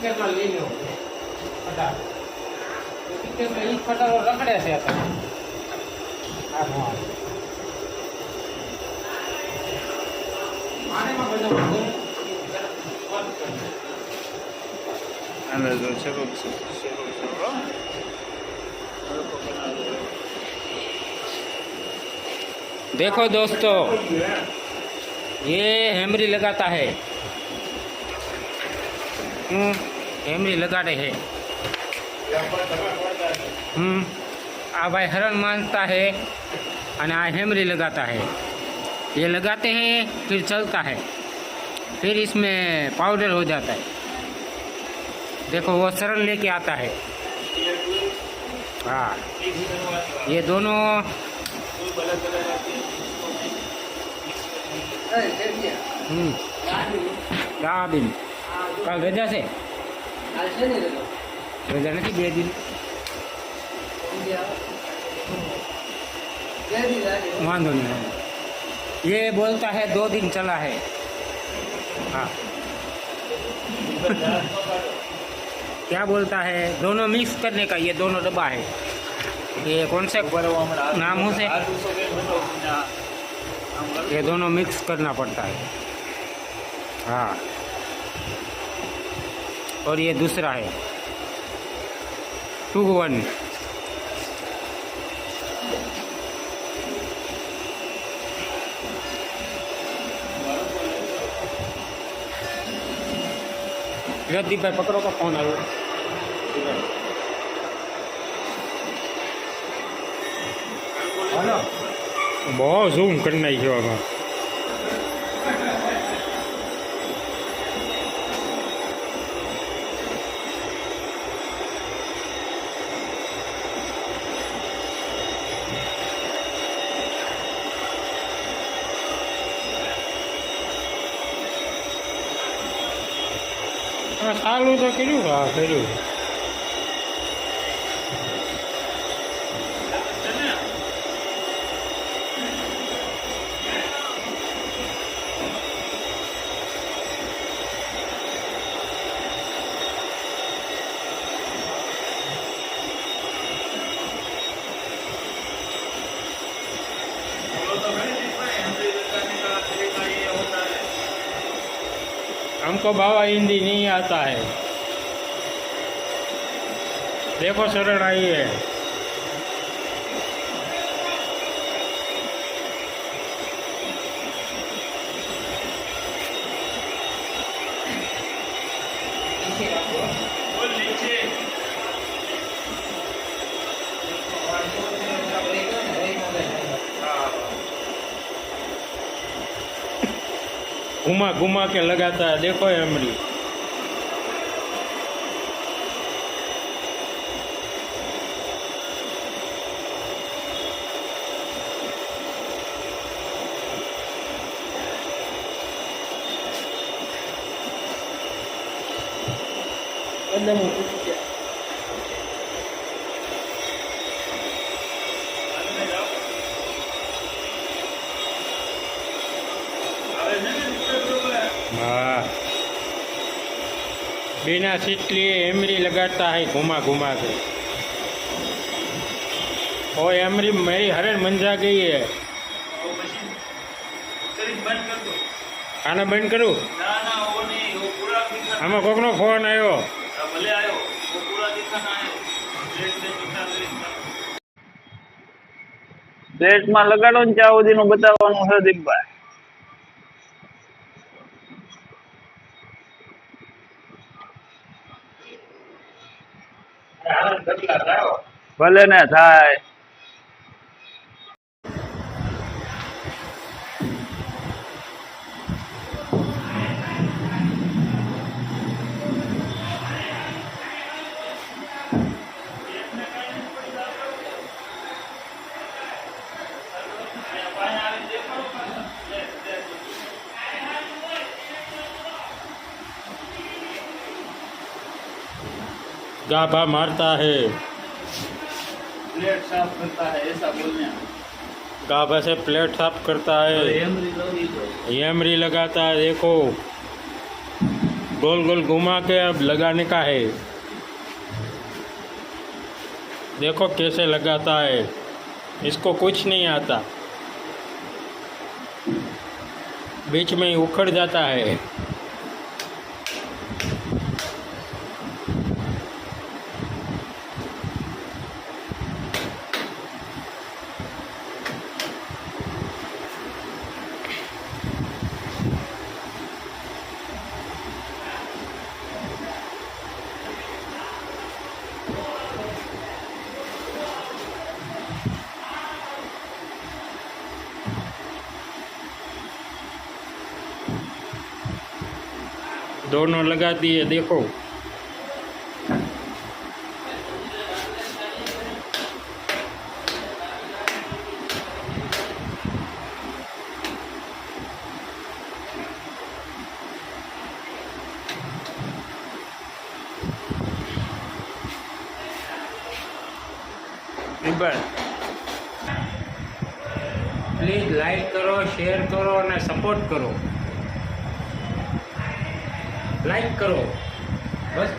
Picture માં લઈ લો ફટા picture માં ઈ ફટારો રખડે છે અત્યારે આ નો આને માં બધું અંદર જો છે देखो दोस्तों ये हेमरी लगाता है हेमरी लगा रहे हैं आ भाई हरण मानता है और आ हेमरी लगाता है ये लगाते हैं फिर चलता है फिर इसमें पाउडर हो जाता है देखो वो सरल लेके आता है हाँ ये दोनों दिन कल रजा से रजा नहीं 2 दिन वांधो नहीं ये बोलता है 2 दिन चला है हाँ क्या बोलता है दोनों मिक्स करने का ये दोनों डब्बा है ये कौन से नामों से ये दोनों मिक्स करना पड़ता है हाँ और ये दूसरा है 2-1 जगदीप भाई पकड़ो का फोन आयो बहुत जूम करना ही होगा सालू तो करू करू हमको बाबा हिंदी नहीं आता है देखो शरण आई है घुमा घुमा के लगाता है देखो हेमरी हाँ बिना सीट लिए हेमरी लगाता है घुमा घुमा के ओ हेमरी मेरी हरण मंजा गई है खाना बंद करूँ आमा कोकनो फोन आयो प्लेट में लगाड़ो ने ત્યાં સુધીનું બતાવવાનું છે દીપભાઈ ભલે ને થાય गाभा मारता है प्लेट साफ करता है ऐसा बोलने गाभा से प्लेट साफ करता है हेमरी लगाता है देखो गोल गोल घुमा के अब लगाने का है। देखो कैसे लगाता है, इसको कुछ नहीं आता, बीच में ही उखड़ जाता है। दोनों लगा दिए, देखो। પ્લીઝ લાઈક કરો, શેર કરો અને સપોર્ટ કરો. લાઈક કરો બસ.